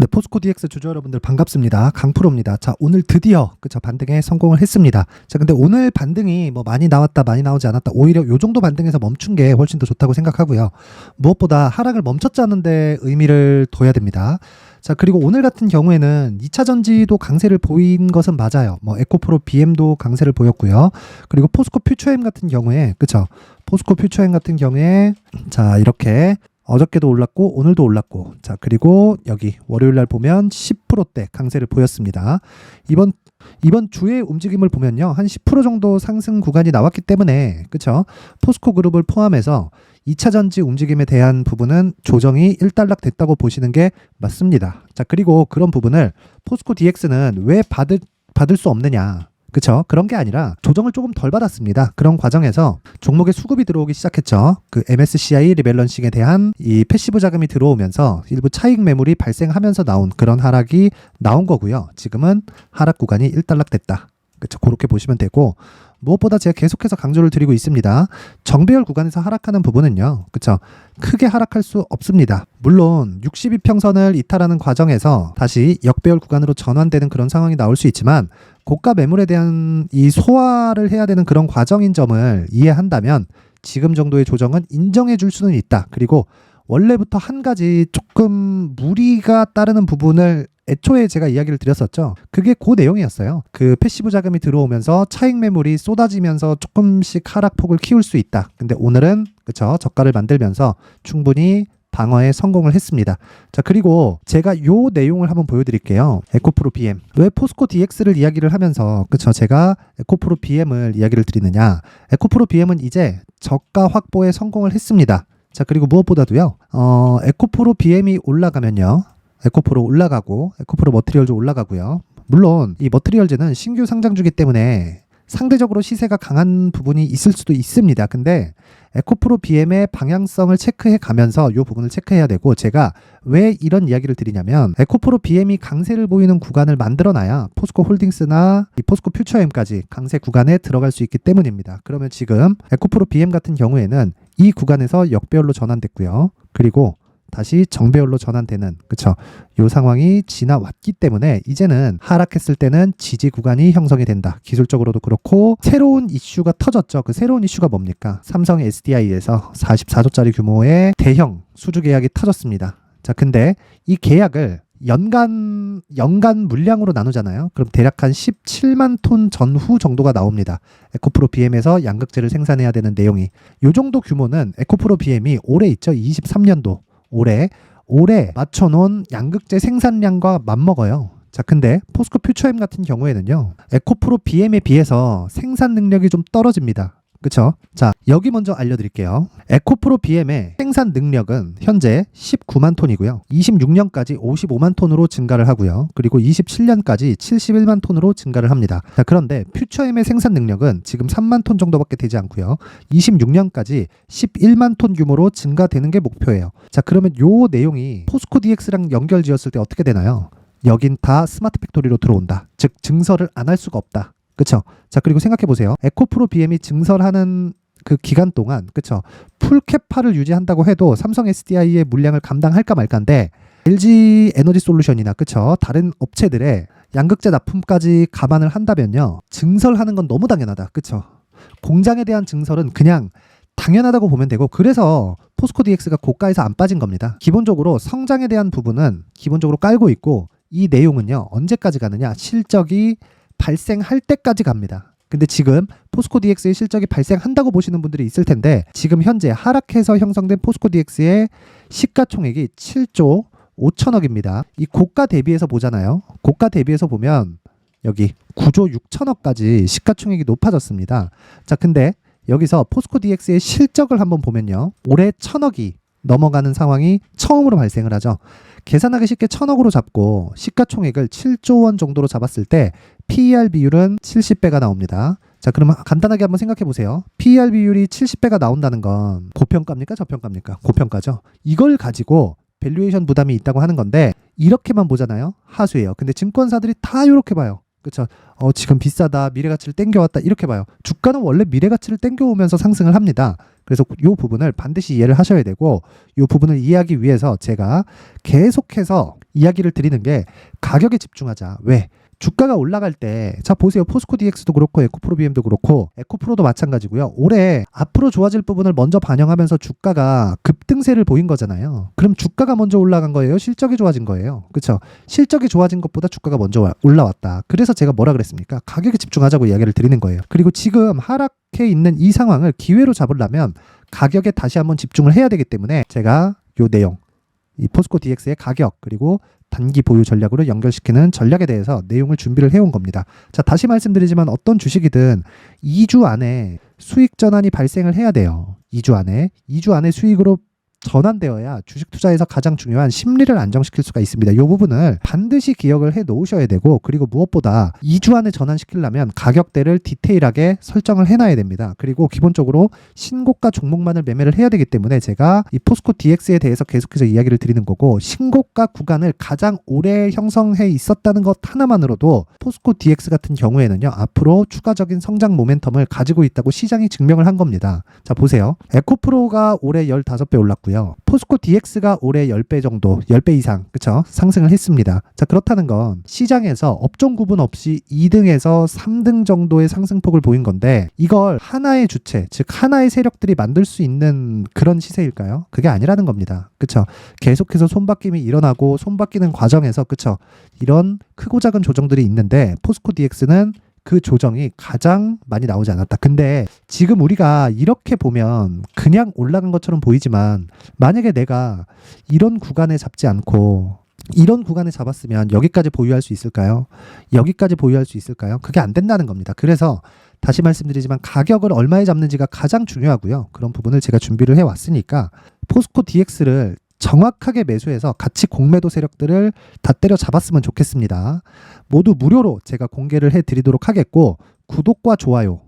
네, 포스코 DX 주주 여러분들 반갑습니다. 강프로입니다. 자, 오늘 드디어 그쵸 반등에 성공을 했습니다. 자, 근데 오늘 반등이 뭐 많이 나왔다, 많이 나오지 않았다. 오히려 요 정도 반등에서 멈춘 게 훨씬 더 좋다고 생각하고요. 무엇보다 하락을 멈췄지 않은데 의미를 둬야 됩니다. 자, 그리고 오늘 같은 경우에는 2차 전지도 강세를 보인 것은 맞아요. 뭐 에코프로 BM도 강세를 보였고요. 그리고 포스코 퓨처엠 같은 경우에 그쵸? 포스코 퓨처엠 같은 경우에 자, 이렇게 어저께도 올랐고 오늘도 올랐고 자 그리고 여기 월요일 날 보면 10%대 강세를 보였습니다. 이번 주의 움직임을 보면요 한 10% 정도 상승 구간이 나왔기 때문에 그쵸 포스코 그룹을 포함해서 2차 전지 움직임에 대한 부분은 조정이 일단락 됐다고 보시는 게 맞습니다. 자 그리고 그런 부분을 포스코 DX는 왜 받을 수 없느냐 그쵸? 그런 게 아니라 조정을 조금 덜 받았습니다. 그런 과정에서 종목에 수급이 들어오기 시작했죠. 그 MSCI 리밸런싱에 대한 이 패시브 자금이 들어오면서 일부 차익 매물이 발생하면서 나온 그런 하락이 나온 거고요. 지금은 하락 구간이 일단락됐다. 그쵸? 그렇게 보시면 되고 무엇보다 제가 계속해서 강조를 드리고 있습니다. 정배열 구간에서 하락하는 부분은요. 그쵸? 크게 하락할 수 없습니다. 물론 62평선을 이탈하는 과정에서 다시 역배열 구간으로 전환되는 그런 상황이 나올 수 있지만 고가 매물에 대한 이 소화를 해야 되는 그런 과정인 점을 이해한다면 지금 정도의 조정은 인정해 줄 수는 있다. 그리고 원래부터 한 가지 조금 무리가 따르는 부분을 애초에 제가 이야기를 드렸었죠. 그게 그 내용이었어요. 그 패시브 자금이 들어오면서 차익 매물이 쏟아지면서 조금씩 하락폭을 키울 수 있다. 근데 오늘은 그쵸 저가를 만들면서 충분히 방어에 성공을 했습니다. 자 그리고 제가 요 내용을 한번 보여드릴게요. 에코프로 BM 왜 포스코 DX를 이야기를 하면서 그쵸 제가 에코프로 BM을 이야기를 드리느냐. 에코프로 BM은 이제 저가 확보에 성공을 했습니다. 자 그리고 무엇보다도요 에코프로 BM이 올라가면요 에코프로 올라가고 에코프로 머티리얼즈 올라가고요. 물론 이 머티리얼즈는 신규 상장주기 때문에 상대적으로 시세가 강한 부분이 있을 수도 있습니다. 근데 에코프로 BM의 방향성을 체크해 가면서 이 부분을 체크해야 되고 제가 왜 이런 이야기를 드리냐면 에코프로 BM이 강세를 보이는 구간을 만들어놔야 포스코 홀딩스나 이 포스코 퓨처엠까지 강세 구간에 들어갈 수 있기 때문입니다. 그러면 지금 에코프로 BM 같은 경우에는 이 구간에서 역배열로 전환됐고요. 그리고 다시 정배열로 전환되는 그쵸 요 상황이 지나왔기 때문에 이제는 하락했을 때는 지지 구간이 형성이 된다. 기술적으로도 그렇고 새로운 이슈가 터졌죠. 그 새로운 이슈가 뭡니까? 삼성 SDI에서 44조짜리 규모의 대형 수주 계약이 터졌습니다. 자 근데 이 계약을 연간 물량으로 나누잖아요. 그럼 대략 한 17만 톤 전후 정도가 나옵니다. 에코프로 BM에서 양극재를 생산해야 되는 내용이 요 정도 규모는 에코프로 BM이 올해 있죠. 23년도 올해 맞춰놓은 양극재 생산량과 맞먹어요. 자, 근데 포스코 퓨처엠 같은 경우에는요, 에코프로 BM에 비해서 생산 능력이 좀 떨어집니다. 그쵸? 자, 여기 먼저 알려드릴게요. 에코프로 BM의 생산 능력은 현재 19만 톤이고요. 26년까지 55만 톤으로 증가를 하고요. 그리고 27년까지 71만 톤으로 증가를 합니다. 자, 그런데 퓨처엠의 생산 능력은 지금 3만 톤 정도밖에 되지 않고요. 26년까지 11만 톤 규모로 증가되는 게 목표예요. 자, 그러면 요 내용이 포스코 DX랑 연결 지었을 때 어떻게 되나요? 여긴 다 스마트 팩토리로 들어온다. 즉, 증설을 안 할 수가 없다. 그쵸? 자, 그리고 생각해 보세요. 에코프로 BM이 증설하는 그 기간 동안, 그쵸? 풀캐파를 유지한다고 해도 삼성 SDI의 물량을 감당할까 말까인데, LG 에너지 솔루션이나, 그쵸? 다른 업체들의 양극재 납품까지 감안을 한다면요. 증설하는 건 너무 당연하다. 그쵸? 공장에 대한 증설은 그냥 당연하다고 보면 되고, 그래서 포스코 DX가 고가에서 안 빠진 겁니다. 기본적으로 성장에 대한 부분은 기본적으로 깔고 있고, 이 내용은요, 언제까지 가느냐? 실적이 발생할 때까지 갑니다. 근데 지금 포스코 DX의 실적이 발생한다고 보시는 분들이 있을 텐데 지금 현재 하락해서 형성된 포스코 DX의 시가총액이 7조 5천억입니다. 이 고가 대비해서 보잖아요. 고가 대비해서 보면 여기 9조 6천억까지 시가총액이 높아졌습니다. 자, 근데 여기서 포스코 DX의 실적을 한번 보면요. 올해 1,000억이 넘어가는 상황이 처음으로 발생을 하죠. 계산하기 쉽게 1,000억으로 잡고 시가총액을 7조 원 정도로 잡았을 때 PER 비율은 70배가 나옵니다. 자, 그러면 간단하게 한번 생각해 보세요. PER 비율이 70배가 나온다는 건 고평가입니까? 저평가입니까? 고평가죠. 이걸 가지고 밸류에이션 부담이 있다고 하는 건데 이렇게만 보잖아요. 하수예요. 근데 증권사들이 다 이렇게 봐요. 그쵸? 지금 비싸다, 미래가치를 땡겨왔다 이렇게 봐요. 주가는 원래 미래가치를 땡겨오면서 상승을 합니다. 그래서 이 부분을 반드시 이해를 하셔야 되고, 이 부분을 이해하기 위해서 제가 계속해서 이야기를 드리는 게 가격에 집중하자. 왜? 주가가 올라갈 때, 자 보세요. 포스코 DX도 그렇고 에코프로 BM도 그렇고 에코프로도 마찬가지고요. 올해 앞으로 좋아질 부분을 먼저 반영하면서 주가가 급등세를 보인 거잖아요. 그럼 주가가 먼저 올라간 거예요? 실적이 좋아진 거예요? 그렇죠? 실적이 좋아진 것보다 주가가 먼저 올라왔다. 그래서 제가 뭐라 그랬습니까? 가격에 집중하자고 이야기를 드리는 거예요. 그리고 지금 하락해 있는 이 상황을 기회로 잡으려면 가격에 다시 한번 집중을 해야 되기 때문에 제가 요 내용, 이 포스코 DX의 가격 그리고 단기 보유 전략으로 연결시키는 전략에 대해서 내용을 준비를 해온 겁니다. 자, 다시 말씀드리지만 어떤 주식이든 2주 안에 수익 전환이 발생을 해야 돼요. 2주 안에 수익으로 전환되어야 주식 투자에서 가장 중요한 심리를 안정시킬 수가 있습니다. 이 부분을 반드시 기억을 해 놓으셔야 되고, 그리고 무엇보다 2주 안에 전환시키려면 가격대를 디테일하게 설정을 해놔야 됩니다. 그리고 기본적으로 신고가 종목만을 매매를 해야 되기 때문에 제가 이 포스코 DX에 대해서 계속해서 이야기를 드리는 거고, 신고가 구간을 가장 오래 형성해 있었다는 것 하나만으로도 포스코 DX 같은 경우에는요, 앞으로 추가적인 성장 모멘텀을 가지고 있다고 시장이 증명을 한 겁니다. 자, 보세요. 에코프로가 올해 15배 올랐고 포스코 DX가 올해 10배 정도, 10배 이상, 그쵸? 상승을 했습니다. 자, 그렇다는 건 시장에서 업종 구분 없이 2등에서 3등 정도의 상승폭을 보인 건데, 이걸 하나의 주체, 즉 하나의 세력들이 만들 수 있는 그런 시세일까요? 그게 아니라는 겁니다. 그쵸? 계속해서 손바뀜이 일어나고 손바뀌는 과정에서, 그쵸? 이런 크고 작은 조정들이 있는데 포스코 DX는 그 조정이 가장 많이 나오지 않았다. 근데 지금 우리가 이렇게 보면 그냥 올라간 것처럼 보이지만, 만약에 내가 이런 구간에 잡지 않고 이런 구간에 잡았으면 여기까지 보유할 수 있을까요? 여기까지 보유할 수 있을까요? 그게 안 된다는 겁니다. 그래서 다시 말씀드리지만 가격을 얼마에 잡는지가 가장 중요하고요. 그런 부분을 제가 준비를 해왔으니까 포스코 DX를 정확하게 매수해서 같이 공매도 세력들을 다 때려 잡았으면 좋겠습니다. 모두 무료로 제가 공개를 해드리도록 하겠고, 구독과 좋아요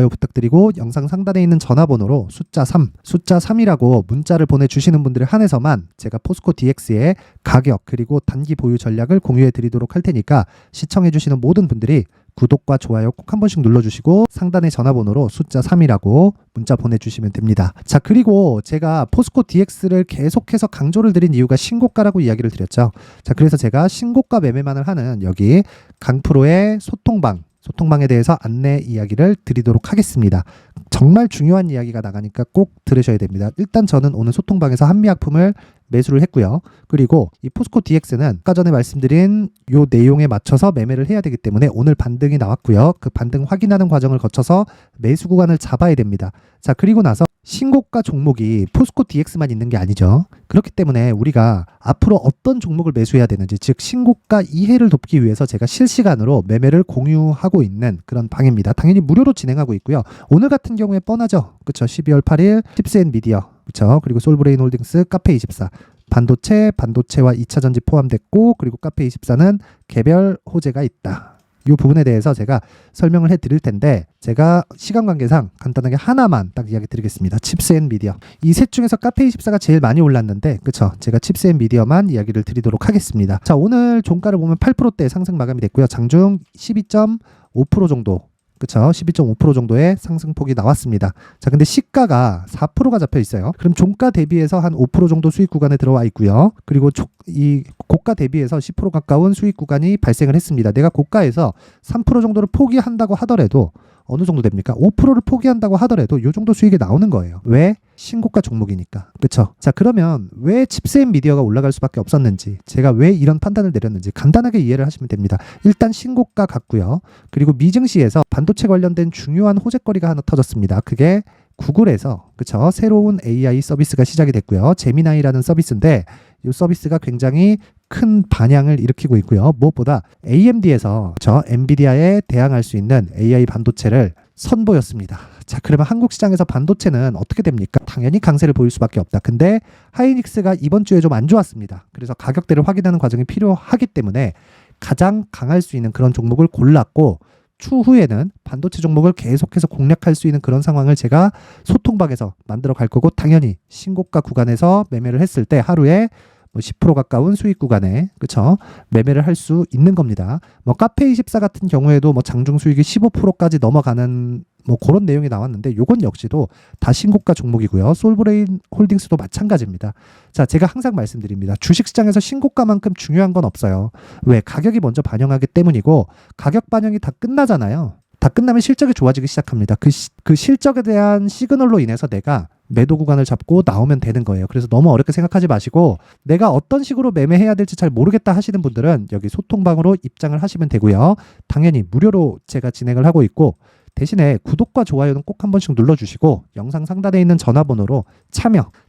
부탁드리고, 영상 상단에 있는 전화번호로 숫자 3이라고 문자를 보내주시는 분들에 한해서만 제가 포스코 DX의 가격 그리고 단기 보유 전략을 공유해 드리도록 할 테니까, 시청해주시는 모든 분들이 구독과 좋아요 꼭 한 번씩 눌러주시고 상단의 전화번호로 숫자 3이라고 문자 보내주시면 됩니다. 자, 그리고 제가 포스코 DX를 계속해서 강조를 드린 이유가 신고가라고 이야기를 드렸죠. 자, 그래서 제가 신고가 매매만을 하는 여기 강프로의 소통방에 대해서 안내 이야기를 드리도록 하겠습니다. 정말 중요한 이야기가 나가니까 꼭 들으셔야 됩니다. 일단 저는 오늘 소통방에서 한미약품을 매수를 했고요. 그리고 이 포스코 DX는 아까 전에 말씀드린 요 내용에 맞춰서 매매를 해야 되기 때문에 오늘 반등이 나왔고요. 그 반등 확인하는 과정을 거쳐서 매수 구간을 잡아야 됩니다. 자, 그리고 나서 신고가 종목이 포스코 DX만 있는 게 아니죠. 그렇기 때문에 우리가 앞으로 어떤 종목을 매수해야 되는지, 즉 신고가 이해를 돕기 위해서 제가 실시간으로 매매를 공유하고 있는 그런 방입니다. 당연히 무료로 진행하고 있고요. 오늘 같은 경우에 뻔하죠. 그쵸? 12월 8일 칩스앤미디어, 그쵸? 그리고 솔브레인홀딩스, 카페24, 반도체와 2차 전지 포함됐고, 그리고 카페24는 개별 호재가 있다. 이 부분에 대해서 제가 설명을 해드릴 텐데, 제가 시간 관계상 간단하게 하나만 딱 이야기 드리겠습니다. 칩스앤미디어. 이 셋 중에서 카페24가 제일 많이 올랐는데, 그쵸? 제가 칩스앤미디어만 이야기를 드리도록 하겠습니다. 자, 오늘 종가를 보면 8%대 상승 마감이 됐고요. 장중 12.5% 정도, 그쵸? 12.5% 정도의 상승폭이 나왔습니다. 자, 근데 시가가 4%가 잡혀 있어요. 그럼 종가 대비해서 한 5% 정도 수익 구간에 들어와 있고요. 그리고 이 고가 대비해서 10% 가까운 수익 구간이 발생을 했습니다. 내가 고가에서 3% 정도를 포기한다고 하더라도 어느 정도 됩니까? 5%를 포기한다고 하더라도 이 정도 수익이 나오는 거예요. 왜? 신고가 종목이니까. 그쵸? 자, 그러면 왜 칩스앤미디어가 올라갈 수밖에 없었는지, 제가 왜 이런 판단을 내렸는지 간단하게 이해를 하시면 됩니다. 일단 신고가 같고요. 그리고 미증시에서 반도체 관련된 중요한 호재거리가 하나 터졌습니다. 그게 구글에서, 그쵸? 새로운 AI 서비스가 시작이 됐고요. 제미나이라는 서비스인데, 이 서비스가 굉장히 큰 반향을 일으키고 있고요. 무엇보다 AMD에서 엔비디아에 대항할 수 있는 AI 반도체를 선보였습니다. 자, 그러면 한국 시장에서 반도체는 어떻게 됩니까? 당연히 강세를 보일 수밖에 없다. 근데 하이닉스가 이번 주에 좀 안 좋았습니다. 그래서 가격대를 확인하는 과정이 필요하기 때문에 가장 강할 수 있는 그런 종목을 골랐고, 추후에는 반도체 종목을 계속해서 공략할 수 있는 그런 상황을 제가 소통방에서 만들어 갈 거고, 당연히 신고가 구간에서 매매를 했을 때 하루에 10% 가까운 수익 구간에, 그쵸? 매매를 할 수 있는 겁니다. 카페24 같은 경우에도 장중 수익이 15%까지 넘어가는 뭐 그런 내용이 나왔는데 요건 역시도 다 신고가 종목이고요. 솔브레인 홀딩스도 마찬가지입니다. 자, 제가 항상 말씀드립니다. 주식시장에서 신고가만큼 중요한 건 없어요. 왜? 가격이 먼저 반영하기 때문이고 가격 반영이 다 끝나잖아요. 다 끝나면 실적이 좋아지기 시작합니다. 그 실적에 대한 시그널로 인해서 내가 매도 구간을 잡고 나오면 되는 거예요. 그래서 너무 어렵게 생각하지 마시고 내가 어떤 식으로 매매해야 될지 잘 모르겠다 하시는 분들은 여기 소통방으로 입장을 하시면 되고요. 당연히 무료로 제가 진행을 하고 있고 대신에 구독과 좋아요는 꼭 한 번씩 눌러주시고 영상 상단에 있는 전화번호로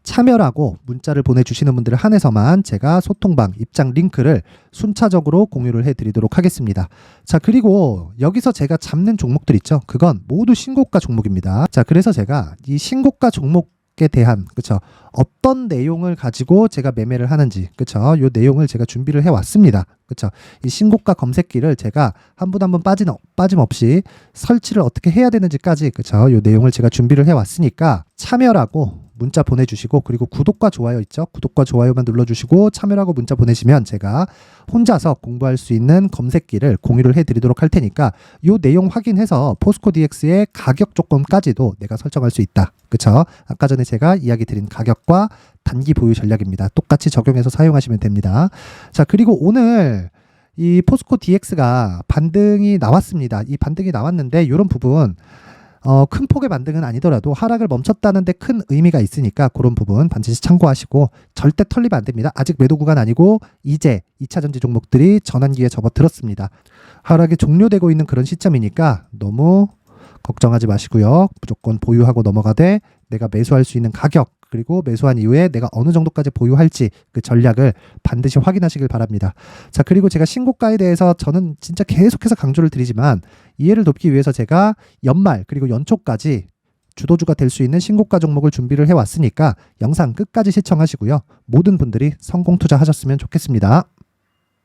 참여라고 문자를 보내주시는 분들을 한해서만 제가 소통방 입장 링크를 순차적으로 공유를 해드리도록 하겠습니다. 자, 그리고 여기서 제가 잡는 종목들 있죠. 그건 모두 신고가 종목입니다. 자, 그래서 제가 이 신고가 종목에 대한 어떤 내용을 가지고 제가 매매를 하는지 요 내용을 제가 준비를 해왔습니다. 이 신고가 검색기를 제가 한 분 한 분 빠짐없이 설치를 어떻게 해야 되는지까지 요 내용을 제가 준비를 해왔으니까 참여라고 문자 보내주시고 그리고 구독과 좋아요 있죠? 구독과 좋아요만 눌러주시고 참여라고 문자 보내시면 제가 혼자서 공부할 수 있는 검색기를 공유를 해드리도록 할 테니까 요 내용 확인해서 포스코 DX의 가격 조건까지도 내가 설정할 수 있다. 아까 전에 제가 이야기 드린 가격과 단기 보유 전략입니다. 똑같이 적용해서 사용하시면 됩니다. 자, 그리고 오늘 이 포스코 DX가 반등이 나왔습니다. 이 반등이 나왔는데 이런 부분 큰 폭의 반등은 아니더라도 하락을 멈췄다는 데 큰 의미가 있으니까 그런 부분 반드시 참고하시고 절대 털리면 안 됩니다. 아직 매도 구간 아니고 이제 2차전지 종목들이 전환기에 접어들었습니다. 하락이 종료되고 있는 그런 시점이니까 너무 걱정하지 마시고요. 무조건 보유하고 넘어가되 내가 매수할 수 있는 가격 그리고 매수한 이후에 내가 어느 정도까지 보유할지 그 전략을 반드시 확인하시길 바랍니다. 자, 그리고 제가 신고가에 대해서 저는 진짜 계속해서 강조를 드리지만 이해를 돕기 위해서 제가 연말 그리고 연초까지 주도주가 될 수 있는 신고가 종목을 준비를 해왔으니까 영상 끝까지 시청하시고요. 모든 분들이 성공 투자하셨으면 좋겠습니다.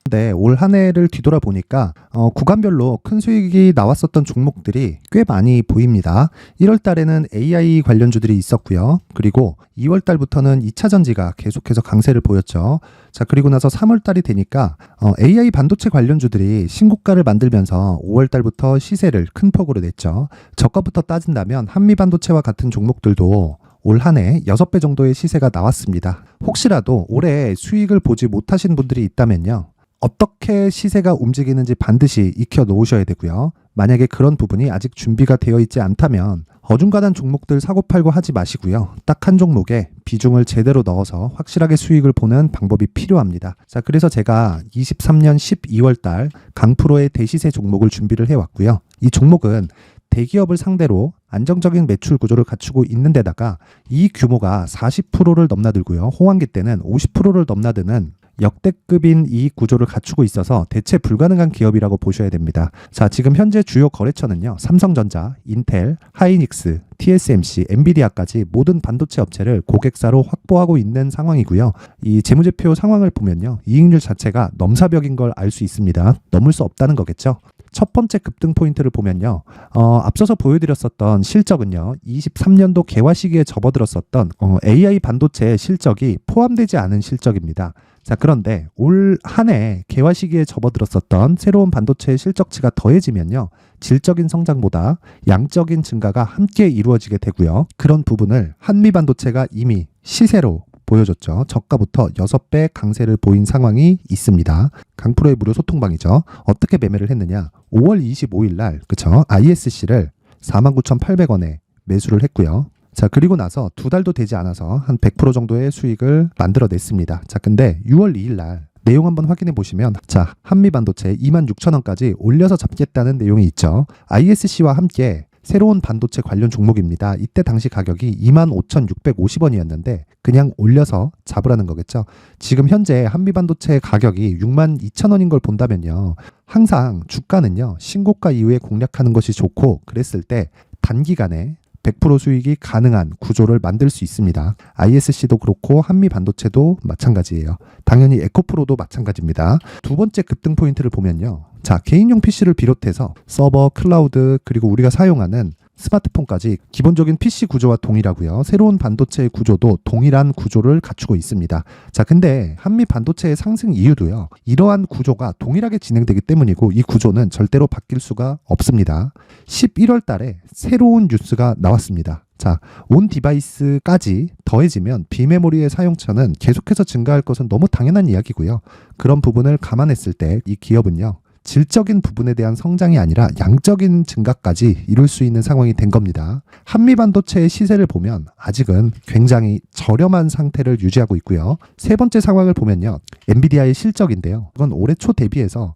네, 올 한 해를 뒤돌아보니까 구간별로 큰 수익이 나왔었던 종목들이 꽤 많이 보입니다. 1월 달에는 AI 관련주들이 있었고요. 그리고 2월 달부터는 2차 전지가 계속해서 강세를 보였죠. 자, 그리고 나서 3월 달이 되니까 AI 반도체 관련주들이 신고가를 만들면서 5월 달부터 시세를 큰 폭으로 냈죠. 저가부터 따진다면 한미반도체와 같은 종목들도 올 한 해 6배 정도의 시세가 나왔습니다. 혹시라도 올해 수익을 보지 못하신 분들이 있다면요. 어떻게 시세가 움직이는지 반드시 익혀 놓으셔야 되고요. 만약에 그런 부분이 아직 준비가 되어 있지 않다면 어중간한 종목들 사고팔고 하지 마시고요. 딱 한 종목에 비중을 제대로 넣어서 확실하게 수익을 보는 방법이 필요합니다. 자, 그래서 제가 23년 12월 달 강프로의 대시세 종목을 준비를 해왔고요. 이 종목은 대기업을 상대로 안정적인 매출 구조를 갖추고 있는 데다가 이 규모가 40%를 넘나들고요. 호황기 때는 50%를 넘나드는 역대급인 이 구조를 갖추고 있어서 대체 불가능한 기업이라고 보셔야 됩니다. 자, 지금 현재 주요 거래처는요. 삼성전자, 인텔, 하이닉스, TSMC, 엔비디아까지 모든 반도체 업체를 고객사로 확보하고 있는 상황이고요. 이 재무제표 상황을 보면요. 이익률 자체가 넘사벽인 걸 알 수 있습니다. 넘을 수 없다는 거겠죠. 첫 번째 급등 포인트를 보면요. 앞서서 보여드렸었던 실적은요. 23년도 개화 시기에 접어들었었던 AI 반도체의 실적이 포함되지 않은 실적입니다. 자, 그런데 올 한 해 개화 시기에 접어들었었던 새로운 반도체의 실적치가 더해지면요. 질적인 성장보다 양적인 증가가 함께 이루어지게 되고요. 그런 부분을 한미반도체가 이미 시세로 보여줬죠. 저가부터 6배 강세를 보인 상황이 있습니다. 강프로의 무료 소통방이죠. 어떻게 매매를 했느냐. 5월 25일 날 ISC를 49,800원에 매수를 했고요. 자, 그리고 나서 2달도 되지 않아서 한 100% 정도의 수익을 만들어냈습니다. 자, 근데 6월 2일 날 내용 한번 확인해 보시면 자, 한미반도체 26,000원까지 올려서 잡겠다는 내용이 있죠. ISC와 함께 새로운 반도체 관련 종목입니다. 이때 당시 가격이 25,650원이었는데 그냥 올려서 잡으라는 거겠죠. 지금 현재 한미반도체 가격이 62,000원인 걸 본다면요. 항상 주가는요. 신고가 이후에 공략하는 것이 좋고 그랬을 때 단기간에 100% 수익이 가능한 구조를 만들 수 있습니다. ISC도 그렇고 한미반도체도 마찬가지예요. 당연히 에코프로도 마찬가지입니다. 두 번째 급등 포인트를 보면요. 자, 개인용 PC를 비롯해서 서버, 클라우드 그리고 우리가 사용하는 스마트폰까지 기본적인 PC 구조와 동일하고요. 새로운 반도체의 구조도 동일한 구조를 갖추고 있습니다. 자, 근데 한미 반도체의 상승 이유도요. 이러한 구조가 동일하게 진행되기 때문이고 이 구조는 절대로 바뀔 수가 없습니다. 11월 달에 새로운 뉴스가 나왔습니다. 자, 온 디바이스까지 더해지면 비메모리의 사용처는 계속해서 증가할 것은 너무 당연한 이야기고요. 그런 부분을 감안했을 때 이 기업은요. 질적인 부분에 대한 성장이 아니라 양적인 증가까지 이룰 수 있는 상황이 된 겁니다. 한미 반도체의 시세를 보면 아직은 굉장히 저렴한 상태를 유지하고 있고요. 세 번째 상황을 보면요. 엔비디아의 실적인데요. 이건 올해 초 대비해서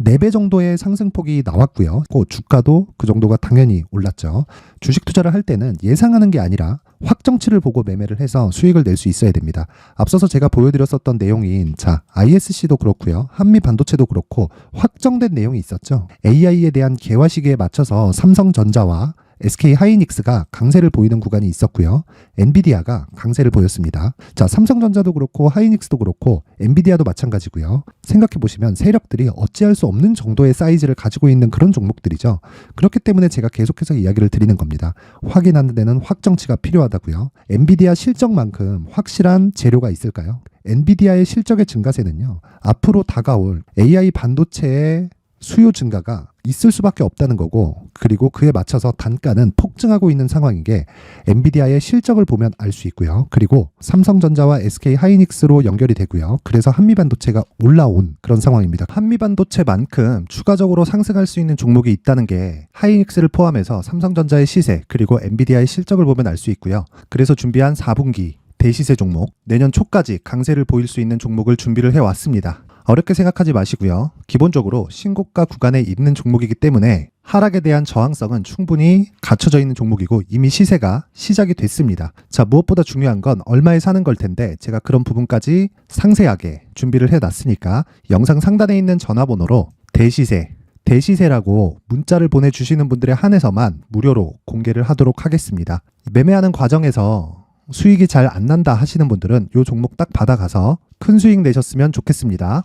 4배 정도의 상승폭이 나왔고요. 주가도 그 정도가 당연히 올랐죠. 주식 투자를 할 때는 예상하는 게 아니라 확정치를 보고 매매를 해서 수익을 낼 수 있어야 됩니다. 앞서서 제가 보여드렸었던 내용인 ISC도 그렇고요. 한미 반도체도 그렇고 확정된 내용이 있었죠. AI에 대한 개화 시기에 맞춰서 삼성전자와 SK 하이닉스가 강세를 보이는 구간이 있었고요. 엔비디아가 강세를 보였습니다. 자, 삼성전자도 그렇고 하이닉스도 그렇고 엔비디아도 마찬가지고요. 생각해 보시면 세력들이 어찌할 수 없는 정도의 사이즈를 가지고 있는 그런 종목들이죠. 그렇기 때문에 제가 계속해서 이야기를 드리는 겁니다. 확인하는 데는 확정치가 필요하다고요. 엔비디아 실적만큼 확실한 재료가 있을까요? 엔비디아의 실적의 증가세는요. 앞으로 다가올 AI 반도체의 수요 증가가 있을 수밖에 없다는 거고, 그리고 그에 맞춰서 단가는 폭증하고 있는 상황인 게 엔비디아의 실적을 보면 알 수 있고요. 그리고 삼성전자와 SK 하이닉스로 연결이 되고요. 그래서 한미반도체가 올라온 그런 상황입니다. 한미반도체만큼 추가적으로 상승할 수 있는 종목이 있다는 게 하이닉스를 포함해서 삼성전자의 시세 그리고 엔비디아의 실적을 보면 알 수 있고요. 그래서 준비한 4분기 대시세 종목, 내년 초까지 강세를 보일 수 있는 종목을 준비를 해왔습니다. 어렵게 생각하지 마시고요. 기본적으로 신고가 구간에 있는 종목이기 때문에 하락에 대한 저항성은 충분히 갖춰져 있는 종목이고 이미 시세가 시작이 됐습니다. 자, 무엇보다 중요한 건 얼마에 사는 걸 텐데 제가 그런 부분까지 상세하게 준비를 해놨으니까 영상 상단에 있는 전화번호로 대시세라고 문자를 보내주시는 분들에 한해서만 무료로 공개를 하도록 하겠습니다. 매매하는 과정에서 수익이 잘 안 난다 하시는 분들은 이 종목 딱 받아가서 큰 수익 내셨으면 좋겠습니다.